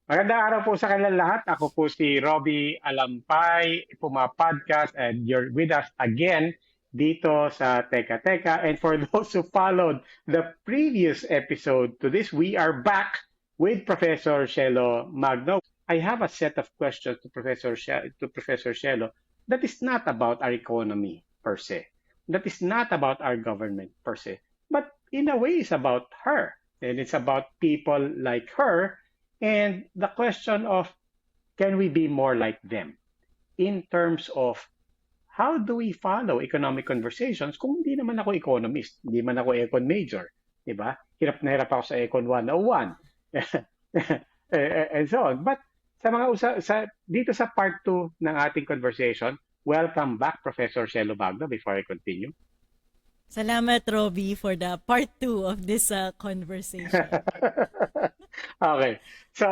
Magandang araw po sa kanilang lahat. Ako po si Robbie Alampay, Puma Podcast, and you're with us again dito sa Teka Teka. And for those who followed the previous episode to this, we are back with Professor Shelo Magno. I have a set of questions to Professor Shelo that is not about our economy per se, that is not about our government per se, but in a way it's about her. And it's about people like her and the question of can we be more like them in terms of how do we follow economic conversations kung hindi naman ako economist, hindi man ako econ major, di ba? Hirap na hirap ako sa Econ 101 and so on. But dito sa part 2 ng ating conversation, welcome back Professor Shelo Magno before I continue. Salamat, Robbie, for the part 2 of this conversation. Okay. So,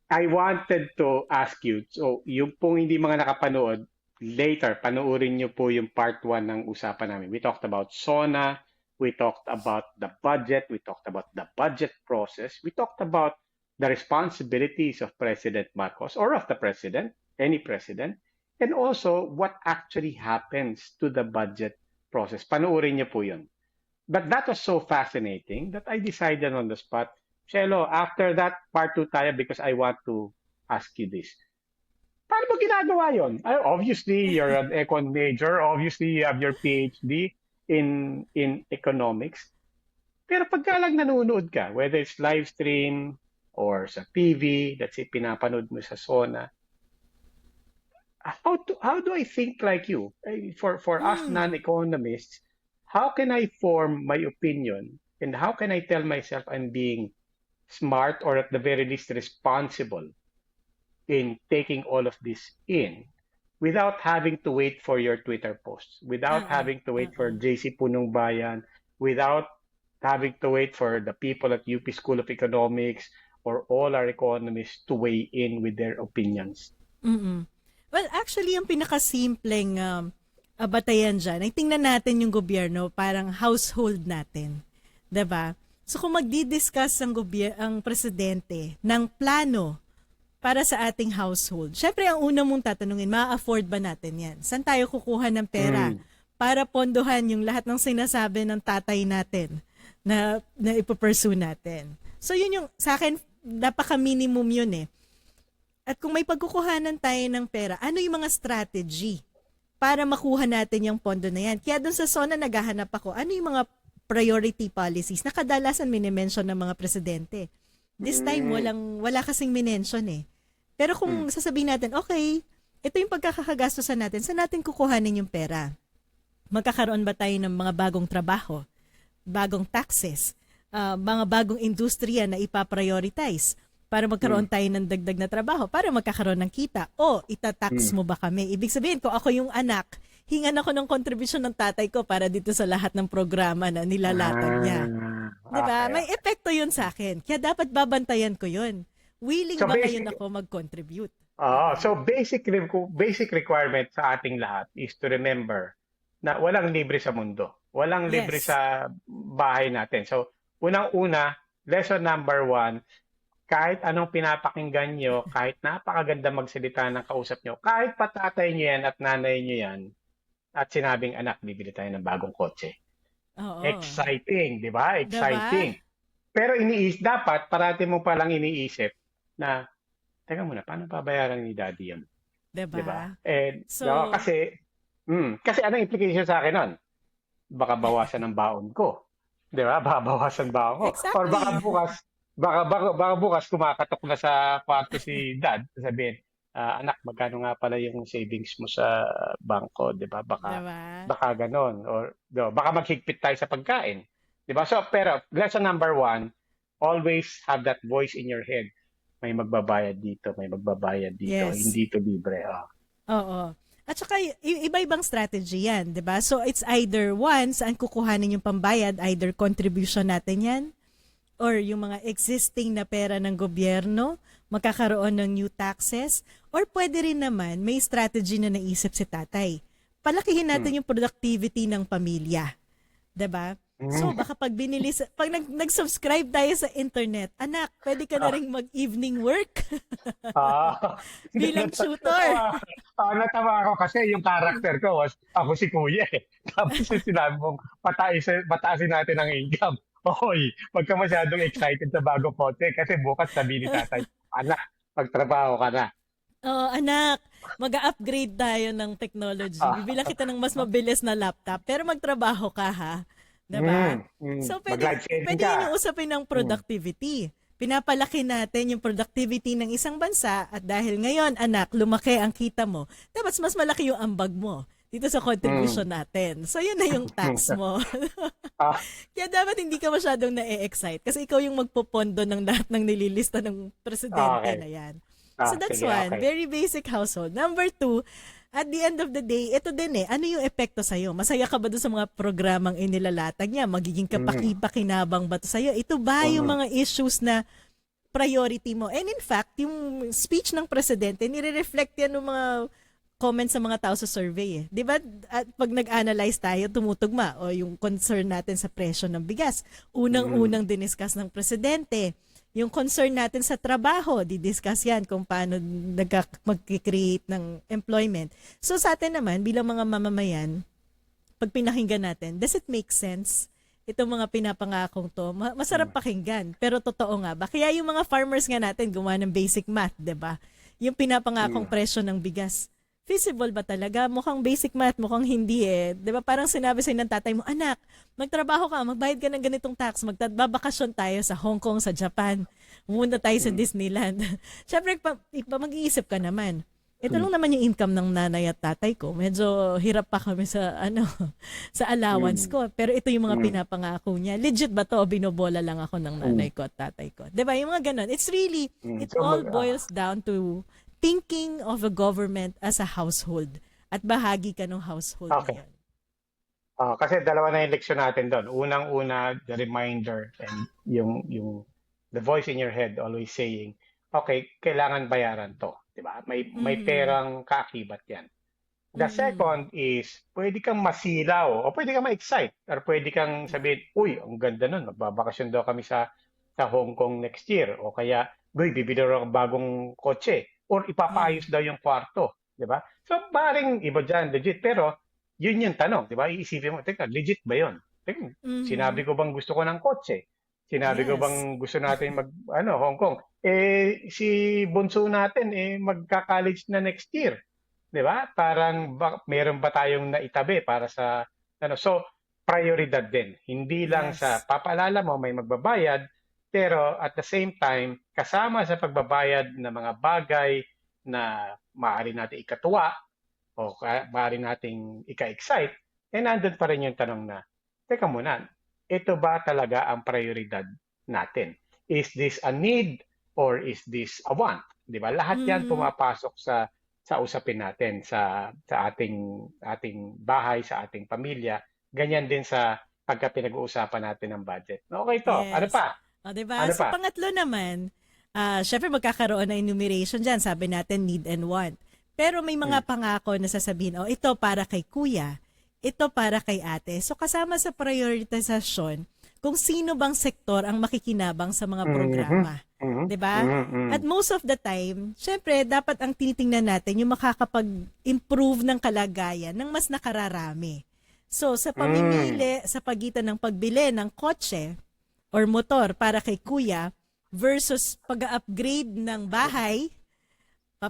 I wanted to ask you, so yung pong hindi mga nakapanood, later, panoorin nyo po yung part 1 ng usapan namin. We talked about SONA, we talked about the budget, we talked about the budget process, we talked about the responsibilities of President Marcos or of the president, any president, and also what actually happens to the budget process. Panoorin niyo po yun. But that was so fascinating that I decided on the spot, Shelo, after that, part 2 tayo because I want to ask you this. Paano mo ginagawa yun? Obviously, you're an econ major. Obviously, you have your PhD in economics. Pero pagka lang nanonood ka, whether it's live stream or sa TV, let's say pinapanood mo sa SONA, how do I think like you? For us non-economists, how can I form my opinion and how can I tell myself I'm being smart or at the very least responsible in taking all of this in without having to wait for your Twitter posts, without having to wait for JC Punong Bayan, without having to wait for the people at UP School of Economics or all our economists to weigh in with their opinions? Mm-mm. Well, actually, ang pinakasimpleng batayan dyan, ay tingnan natin yung gobyerno, parang household natin. 'Di ba? So kung magdi-discuss ang presidente ng plano para sa ating household, syempre ang una mong tatanungin, ma-afford ba natin yan? Saan tayo kukuha ng pera para pondohan yung lahat ng sinasabi ng tatay natin na ipupursue natin? So yun yung, sa akin, napaka-minimum yun eh. At kung may pagkukuhanan tayo ng pera, ano yung mga strategy para makuha natin yung pondo na yan? Kaya doon sa SONA naghahanap ako, ano yung mga priority policies na kadalasan minimension ng mga presidente? This time, wala kasing minention eh. Pero kung sasabihin natin, okay, ito yung pagkakagastosan natin, saan natin kukuhanin yung pera? Magkakaroon ba tayo ng mga bagong trabaho, bagong taxes, mga bagong industriya na ipaprioritize para magkaroon tayo ng dagdag na trabaho, para magkakaroon ng kita? O itatax mo ba kami? Ibig sabihin, kung ako yung anak, hingan ako ng kontribusyon ng tatay ko para dito sa lahat ng programa na nilalatag niya. Diba? Okay. May epekto yun sa akin. Kaya dapat babantayan ko yun. Willing So ba ngayon ako mag-contribute? So basic requirement sa ating lahat is to remember na walang libre sa mundo. Walang libre Yes. sa bahay natin. So, unang-una, lesson number 1, kahit anong pinapakinggan nyo, kahit napakaganda magsalita ng kausap nyo, kahit patatay nyo yan at nanay nyo yan, at sinabing, anak, bibili tayo ng bagong kotse. Oo. Exciting, di ba? Diba? Exciting. Pero dapat parati mo palang iniisip na, teka muna, paano babayaran ni daddy yan? Diba? Di ba? And, So, kasi anong implication sa akin nun? Baka bawasan ng baon ko. Di ba? Baka bawasan baon ko. Exactly. Or baka bukas kumakatok na sa kwarto si dad, sabihin, anak, magkano nga pala yung savings mo sa bangko, 'di ba? diba? Baka ganon or baka maghigpit tayo sa pagkain. 'Di ba? So, pero lesson number 1, always have that voice in your head. May magbabayad dito, may magbabayad dito, Yes. hindi to libre. Oo. At saka, iba-ibang strategy yan, di ba? So, it's either one, saan kukuhanin yung pambayad, either contribution natin yan, or yung mga existing na pera ng gobyerno, magkakaroon ng new taxes, or pwede rin naman, may strategy na naisip si tatay. Palakihin natin yung productivity ng pamilya. 'Di ba? Mm. So, baka pag nag-subscribe tayo sa internet, anak, pwede ka na Ah, ring mag-evening work hindi, bilang tutor. natawa ako kasi yung character ko was, ako si Kuya eh. Tapos yung sinabi mong, pataasin natin ang income. Hoy, wag ka masyadong excited sa bagong kotse kasi bukas sabihin ni tatay, anak, magtrabaho ka na. Oo, anak, mag-upgrade tayo ng technology. Ah, Bibila kita ng mas mabilis na laptop, pero magtrabaho ka ha. 'Di ba? So, pwede, mag-life saving pwede ka. yun yung usapin ng Mm, productivity. Pinapalaki natin yung productivity ng isang bansa at dahil ngayon, anak, lumaki ang kita mo, dapat mas malaki yung ambag mo dito sa mm, contribution natin. So, yun na yung tax mo. ah, Kaya dapat hindi ka masyadong na-excite kasi ikaw yung magpopondo ng lahat ng nililista ng presidente okay. na yan. So that's Sige, one, okay. very basic household. Number two, at the end of the day, ito din ano yung epekto sa'yo? Masaya ka ba doon sa mga programang inilalatag niya? Magiging Mm, kapaki-pakinabang ba to sa'yo? Ito ba yung mm, mga issues na priority mo? And in fact, yung speech ng presidente, nire-reflect yan ng mga comments sa mga tao sa survey eh. 'Di ba? At pag nag-analyze tayo, tumutugma o yung concern natin sa presyo ng bigas. mm, Unang-unang diniscuss ng presidente. Yung concern natin sa trabaho, didiscuss yan kung paano mag-create ng employment. So sa atin naman, bilang mga mamamayan, pag pinakinggan natin, does it make sense? Itong mga pinapangakong to, masarap mm, pakinggan, pero totoo nga ba? Kaya yung mga farmers nga natin gumawa ng basic math, 'di ba? Yung pinapangakong mm, presyo ng bigas. Feasible ba talaga? Mukhang basic math, mukhang hindi eh. 'Di ba? Parang sinabi sa ng tatay mo, anak, magtrabaho ka, magbayad ka ng ganitong tax, magbabakasyon tayo sa Hong Kong, sa Japan. Pumunta tayo sa mm, Disneyland. Syempre, mag-iisip ka naman. Ito mm, lang naman yung income ng nanay at tatay ko. Medyo hirap pa kami sa sa allowance mm, ko. Pero ito yung mga mm, pinapangako niya. Legit ba to o binobola lang ako ng mm, nanay ko at tatay ko? 'Di ba? Yung mga ganun. It's really, mm. it all boils down to thinking of a government as a household at bahagi ka ng household na Okay. yun. Kasi dalawa na yung leksyon natin doon. Unang-una, the reminder and yung the voice in your head always saying, okay, kailangan bayaran to, 'di ba? May Mhm. perang kaakibat 'yan. The Mhm. second is, pwede kang masilaw o pwede kang ma-excite or pwede kang sabihin, uy, ang ganda nun, magbabakasyon daw kami sa Hong Kong next year o kaya, uy, bibili raw ng bagong kotse or Yeah. ipapaayos daw yung kwarto, di ba? So, maring iba dyan, legit, pero yun yung tanong, di ba? Iisipin mo, teka, legit ba yun? Teka, sinabi Mhm. ko bang gusto ko ng kotse? Sinabi ko Yes. bang gusto natin Hong Kong? Si bunso natin, magka-college na next year. 'Di ba? Parang meron ba tayong naitabi para sa so prioridad din. Hindi lang sa Yes. papaalala mo may magbabayad, pero at the same time kasama sa pagbabayad ng mga bagay na maaari nating ikatuwa o maaari nating ika-excite, nandun pa rin yung tanong na, teka muna, ito ba talaga ang prioridad natin? Is this a need or is this a want? Di ba? Lahat yan Mhm. pumapasok sa usapin natin sa ating bahay, sa ating pamilya. Ganyan din sa pagka pinag-uusapan natin ng budget. Okay to. Ano Yes. pa? O, 'di ba? Ano So, pa? pangatlo naman, syempre magkakaroon ng enumeration dyan. Sabi natin, need and want. Pero may Hmm. mga pangako na sasabihin, oh, ito para kay kuya, ito para kay ate. So, kasama sa prioritization, kung sino bang sektor ang makikinabang sa mga Mhm. programa. Mhm. 'Di ba? Mhm. Mhm. At most of the time, syempre, dapat ang tinitingnan natin yung makakapag-improve ng kalagayan ng mas nakararami. So, sa Mhm. pamimili, sa pagitan ng pagbili ng kotse, or motor para kay kuya versus pag-upgrade ng bahay,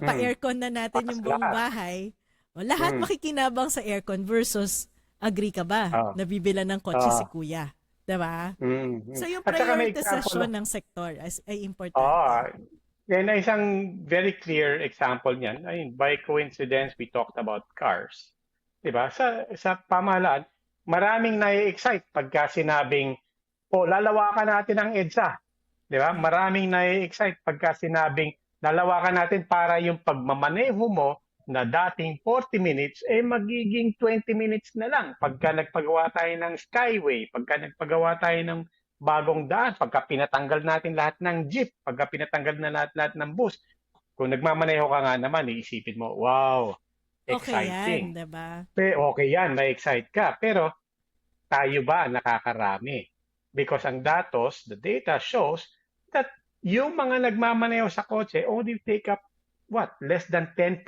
Mhm. papa-aircon na natin Para yung sa buong lahat. bahay, o lahat Mhm. makikinabang sa aircon versus agree ka ba Oo. na bibilan ng kotse si Oo. kuya? 'Di ba? Mhm. So yung At saka may example, prioritization ng sektor ay oo, importante. yan na isang very clear example niyan. Ay, by coincidence, we talked about cars. 'Di ba? Sa pamahalaan, maraming nai-excite pagka sinabing, "Oh, lalawakan natin ang EDSA." 'Di ba? Maraming nai-excite pagka sinabing, lalawakan natin para yung pagmamaneho mo na dating 40 minutes, magiging 20 minutes na lang. Pagka nagpagawa tayo ng Skyway, pagka nagpagawa tayo ng bagong daan, pagka pinatanggal natin lahat ng jeep, pagka pinatanggal na lahat ng bus, kung nagmamaneho ka nga naman, iisipin mo, wow, Okay exciting. yan, 'di ba? Okay yan, may excite ka. Pero tayo ba ang nakakarami? Because ang datos, the data shows that yung mga nagmamaneho sa kotse only take up what? Less than 10%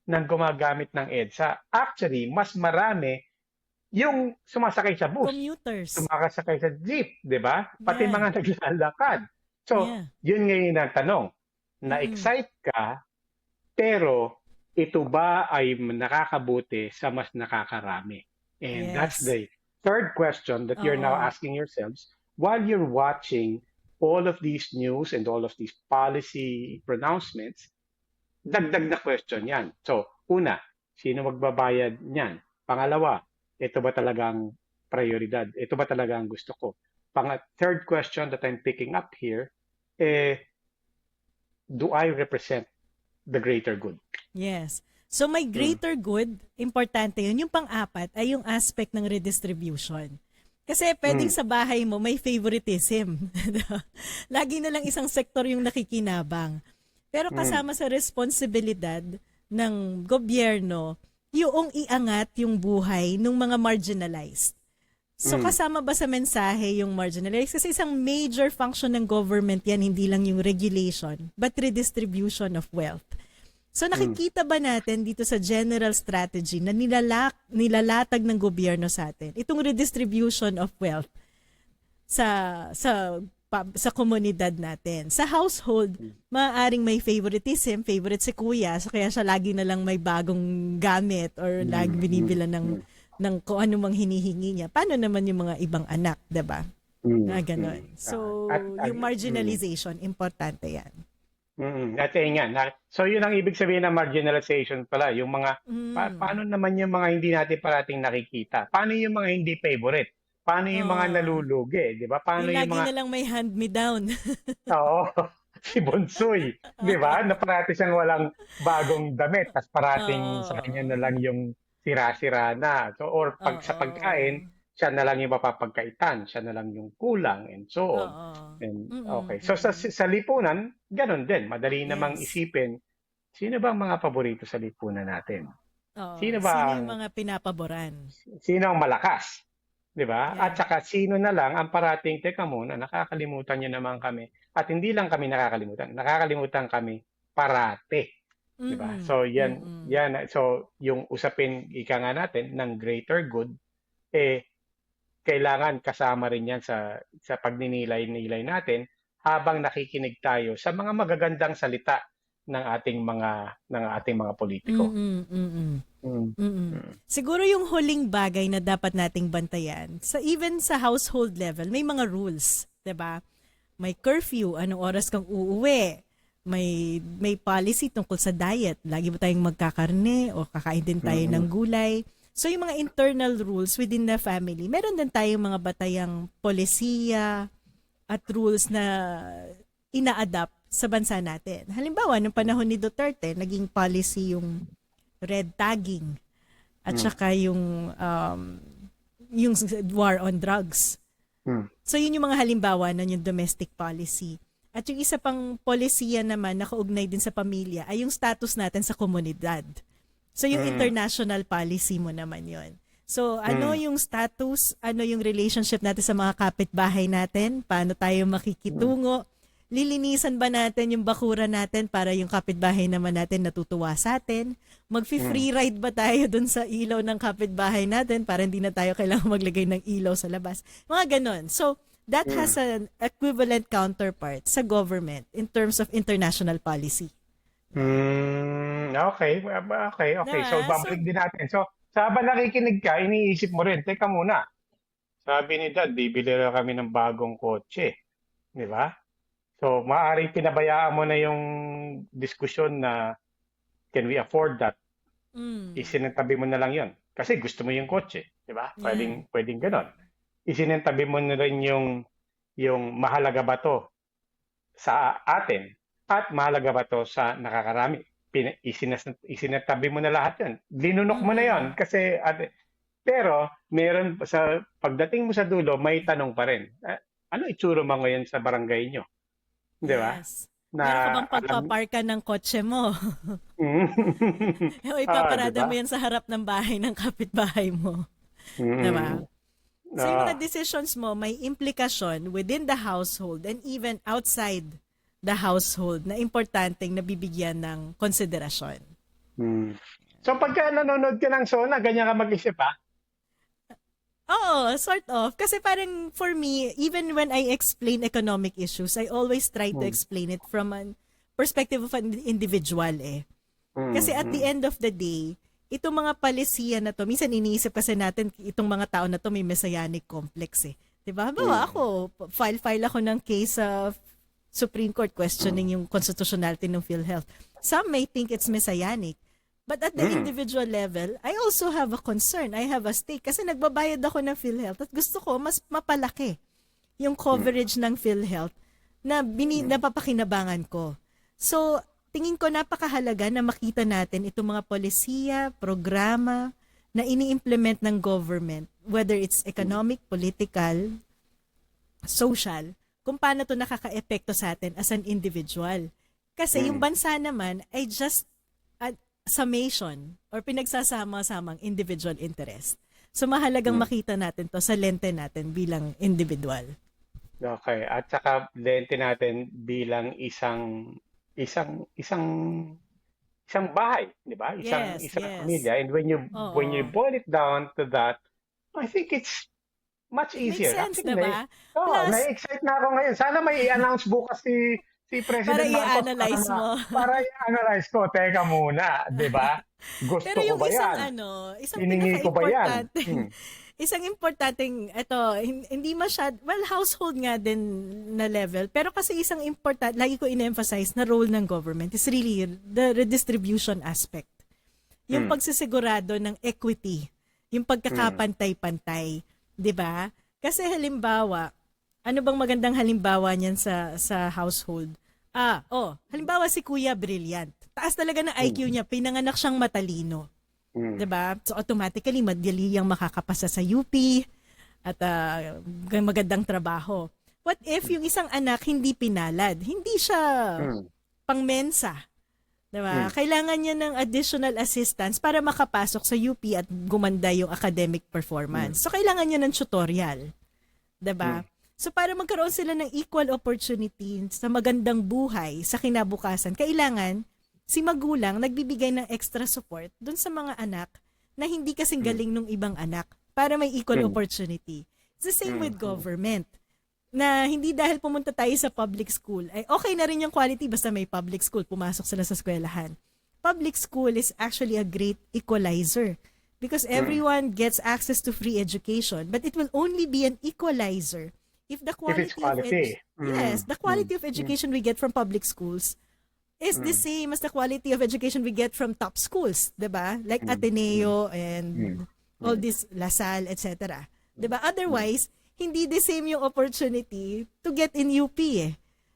ng gumagamit ng EDSA. Actually, mas marami yung sumasakay sa bus, Commuters. sumakasakay sa jeep, di ba? Pati Yeah. mga naglalakad. So, Yeah. yun ngayon ang tanong. Na-excite ka, pero ito ba ay nakakabuti sa mas nakakarami? And that's Yes. the third question that you're now Oo. asking yourselves while you're watching all of these news and all of these policy pronouncements. Dagdag na question yan. So, una, sino magbabayad niyan? Pangalawa, ito ba talagang prioridad? Ito ba talagang gusto ko? Third question that I'm picking up here, do I represent the greater good? Yes. So may greater good, importante yun. Yung pang-apat ay yung aspect ng redistribution. Kasi pwedeng sa bahay mo may favoritism. Lagi na lang isang sektor yung nakikinabang. Pero kasama sa responsibilidad ng gobyerno, yung iangat yung buhay ng mga marginalized. So kasama ba sa mensahe yung marginalized? Kasi isang major function ng government yan, hindi lang yung regulation, but redistribution of wealth. So nakikita ba natin dito sa general strategy na nilalatag ng gobyerno sa atin itong redistribution of wealth sa komunidad natin. Sa household, maaaring may favoritism, favorite si kuya, so kaya siya lagi na lang may bagong gamit or lagi binibila ng kung ano mang hinihingi niya. Paano naman yung mga ibang anak, 'di ba? Na ganon. So, yung marginalization, importante yan. At yan. So yun ang ibig sabihin ng marginalization pala. Yung mga, paano naman yung mga hindi natin parating nakikita? Paano yung mga hindi favorite? Paano yung mga nalulugi? Di ba? Paano Yung yung lagi mga, na lang may hand-me-down. oo, si Bonsoy. Di ba? Na parati siyang walang bagong damit. Tapos parating sa kanya na lang yung sira-sira na. So, or pag sa pagkain, siya na lang yung mapapagkaitan, siya na lang yung kulang, and so on. Oo. And, okay. So, sa lipunan, ganun din. Madali namang Yes. isipin, sino ba ang mga paborito sa lipunan natin? Oo. Sino Sino ba yung ang, mga pinapaboran? sino ang malakas? Di ba? Yeah. At saka, sino na lang ang parating, teka muna, nakakalimutan niyo naman kami. At hindi lang kami nakakalimutan kami parate. Di ba? So, yan. So, yung usapin, ika nga natin, ng greater good, kailangan kasama rin yan sa pagninilay-nilay natin habang nakikinig tayo sa mga magagandang salita ng ating mga politiko. Siguro yung huling bagay na dapat nating bantayan, even sa household level, may mga rules, 'di ba? May curfew, anong oras kang uuwi. May policy tungkol sa diet. Lagi ba tayong magkakarne o kakain din tayo ng gulay? So yung mga internal rules within the family, meron din tayong mga batayang polisiya at rules na ina-adapt sa bansa natin. Halimbawa, nung panahon ni Duterte, naging policy yung red tagging at saka yung war on drugs. So yun yung mga halimbawa ng yung domestic policy. At yung isa pang polisiya naman na kaugnay din sa pamilya ay yung status natin sa komunidad. So yung international policy mo naman yon. So ano yung status, ano yung relationship natin sa mga kapitbahay natin, paano tayo makikitungo, lilinisan ba natin yung bakura natin para yung kapitbahay naman natin natutuwa sa atin, mag-free ride ba tayo dun sa ilaw ng kapitbahay natin para hindi na tayo kailangan maglagay ng ilaw sa labas. Mga ganon. So that has an equivalent counterpart sa government in terms of international policy. Okay. Diba? So, babalik din natin. So, habang nakikinig ka, iniisip mo rin, teka muna. Sabi ni Dad, bibili na kami ng bagong kotse. Di ba? So, maaaring pinabayaan mo na yung diskusyon na can we afford that? Isinantabi mo na lang yon. Kasi gusto mo yung kotse. Di ba? Pwedeng ganon. Isinantabi mo na rin yung mahalaga ba to sa atin at mahalaga ba to sa nakakarami. Isinatabi mo na lahat yun. Linunok mo na yon kasi pero meron sa pagdating mo sa dulo may tanong pa rin. Ano itsura mo ngayon sa barangay nyo? Di ba? Yes. Meron ka bang pagpaparka ng kotse mo? O ipaparada diba? mo yan sa harap ng bahay ng kapitbahay mo. Diba? So yung mga Ah, decisions mo may implikasyon within the household and even outside the household na importanteng nabibigyan ng konsiderasyon. hmm. So pagka nanonood ka ng Sona, ganyan ka mag-isip, ha? Oo, sort of. Kasi parang for me, even when I explain economic issues, I always try to Hmm. explain it from an perspective of an individual eh. Hmm. Kasi at the Hmm. end of the day, itong mga palisiya na to, minsan iniisip kasi natin itong mga tao na to may messianic complex eh. 'Di ba? Halimbawa Hmm. ako, file ako ng case sa Supreme Court questioning yung constitutionality ng PhilHealth. Some may think it's messianic. But at the Hmm. individual level, I also have a concern. I have a stake. Kasi nagbabayad ako ng PhilHealth at gusto ko mas mapalaki yung coverage ng PhilHealth na napapakinabangan ko. So, tingin ko napakahalaga na makita natin itong mga polisiya, programa na ini-implement ng government, whether it's economic, political, social, kung paano to nakaka-epekto sa atin as an individual. Kasi yung Hmm. bansa naman ay just a summation or pinagsasama-samang individual interest. So mahalagang Hmm. makita natin to sa lente natin bilang individual. Okay. At saka lente natin bilang isang isang bahay, di ba? Isang Yes, isang yes. pamilya. And when you Oo. boil it down to that, I think it's much It makes easier. sense, Actually, 'di ba? oh, Plus, na-excite na ako ngayon. Sana may i-announce bukas si para President Marcos i-analyze mo. para i-analyze ko. Teka muna, di ba? Pero Gusto ko yung ba isang yan? isang Hiningi ko ba yan? pinaka-importante, isang importanteng ito, hindi well, household nga din na level, pero kasi isang important, lagi ko in-emphasize na role ng government is really the redistribution aspect. Yung Hmm. pagsisigurado ng equity, yung Hmm. pagkakapantay-pantay, 'di ba? Kasi halimbawa, ano bang magandang halimbawa niyan sa household? Halimbawa si Kuya brilliant. Taas talaga ng IQ Hmm. niya, pinanganak siyang matalino. Hmm. 'Di ba? So automatically madali yang makakapasa sa UP at magandang trabaho. What if yung isang anak hindi pinalad? Hindi siya Hmm. pangmensa, 'di ba? Hmm. Kailangan niya ng additional assistance para makapasok sa UP at gumanda yung academic Hmm. performance. So kailangan niya ng tutorial, 'di Hmm. ba? So para magkaroon sila ng equal opportunity sa magandang buhay sa kinabukasan, kailangan si magulang nagbibigay ng extra support dun sa mga anak na hindi kasing Hmm. galing nung ibang anak para may equal Hmm. opportunity. It's the same Hmm. with government na hindi dahil pumunta tayo sa public school, ay okay na rin yung quality basta may public school, pumasok sila sa eskwelahan. Public school is actually a great equalizer because Hmm. everyone gets access to free education, but it will only be an equalizer if the If it's quality of quality. Hmm. yes, the Hmm. quality of Hmm. education we get from public schools is the Hmm. same as the quality of education we get from top schools, 'di ba? Like Hmm. Hmm. Ateneo Hmm. and all Hmm. this LaSalle, etc. 'Di ba? Otherwise, hindi the same yung opportunity to get in UP eh.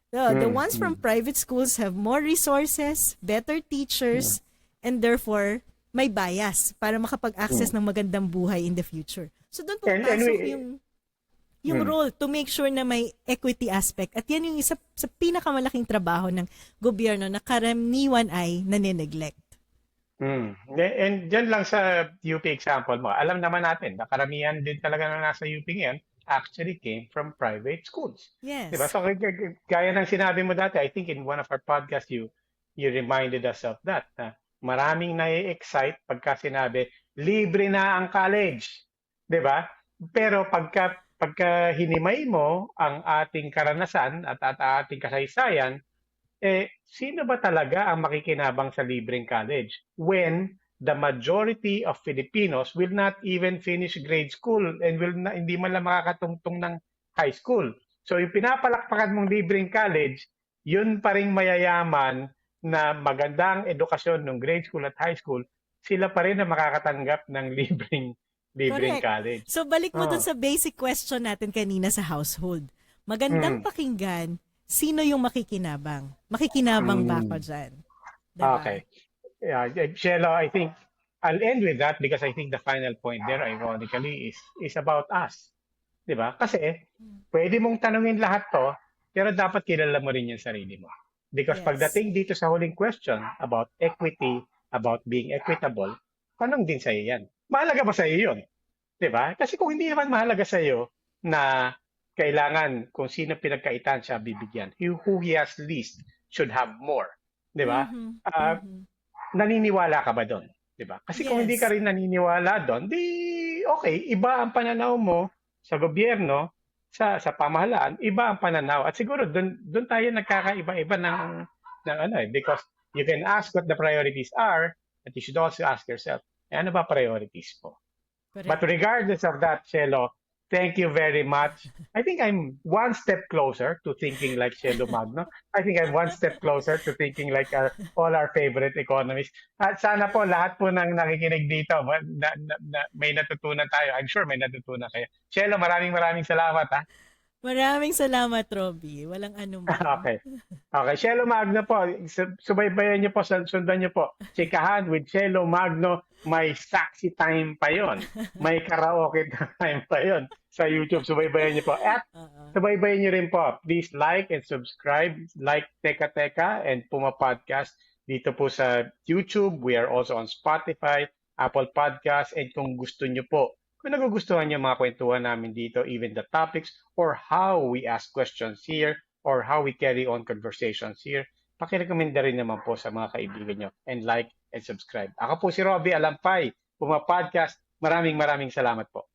The Hmm. ones Hmm. from private schools have more resources, better teachers, and therefore may bias para makapag-access Hmm. ng magandang buhay in the future. So doon And pumapasok we yung hmm. role to make sure na may equity aspect. At yan yung isa sa pinakamalaking trabaho ng gobyerno na karaniwan ay nanineglect. And dyan lang sa UP example mo, alam naman natin na karamihan din talaga na nasa UP ngayon actually came from private schools. Diba? Yes. So, gaya ng sinabi mo dati, I think in one of our podcasts, you reminded us of that. Na maraming nai-excite pagka sinabi, libre na ang college. Diba? Pero pagka hinimay mo ang ating karanasan at ating kasaysayan, sino ba talaga ang makikinabang sa libreng college when the majority of Filipinos will not even finish grade school and hindi man lang makakatungtong ng high school. So yung pinapalakpakan mong libreng college, yun pa ring mayayaman na magandang edukasyon ng grade school at high school, sila pa rin na makakatanggap ng libreng Correct. college. So balik mo dun Oh. sa basic question natin kanina sa household. Magandang Mm. pakinggan, sino yung makikinabang? Makikinabang ba ako Mm. dyan? Diba? Okay. Yeah, Shelo, I think I'll end with that because I think the final point there, ironically, is about us. 'Di ba? Kasi pwede mong tanungin lahat 'to, pero dapat kilala mo rin yung sarili mo. Because Yes. pagdating dito sa huling question about equity, about being equitable, tanong din sa iyo yan. Mahalaga ba sa iyo yun? 'Di ba? Kasi kung hindi naman mahalaga sa iyo na kailangan kung sino pinagkaitan siya bibigyan. Who he has least should have more. 'Di ba? Mhm. Ah, Mhm. naniniwala ka ba doon? 'Di ba? Kasi kung hindi ka Yes. rin naniniwala doon, di okay, iba ang pananaw mo sa gobyerno, sa pamahalaan, iba ang pananaw. At siguro doon tayo nagkakaiba-iba ng ano eh, because you can ask what the priorities are, but you should also ask yourself, ano ba priorities ko? But Correct. regardless of that, Shelo, thank you very much. I think I'm one step closer to thinking like Shelo Magno. I think I'm one step closer to thinking like all our favorite economists. At sana po lahat po ng nakikinig dito, may natutunan tayo. I'm sure may natutunan kayo. Shelo, maraming maraming salamat ha. Maraming salamat, Robbie. Walang anuman. Okay. Okay, Shelo Magno po. Subaybayan niyo po, sundan niyo po. Chikahan with Shelo Magno. May saxy time pa yon. May karaoke time pa yon sa YouTube. Subaybayan niyo po. At Oo. subaybayan niyo rin po. Please like and subscribe. Like Teka Teka and Puma Podcast dito po sa YouTube. We are also on Spotify, Apple Podcast. And kung gusto niyo po, kung nagugustuhan niyo mga kwentuhan namin dito, even the topics or how we ask questions here, or how we carry on conversations here, pakirekomenda rin naman po sa mga kaibigan nyo and like and subscribe. Ako po si Robbie Alampay, Puma Podcast. Maraming maraming salamat po.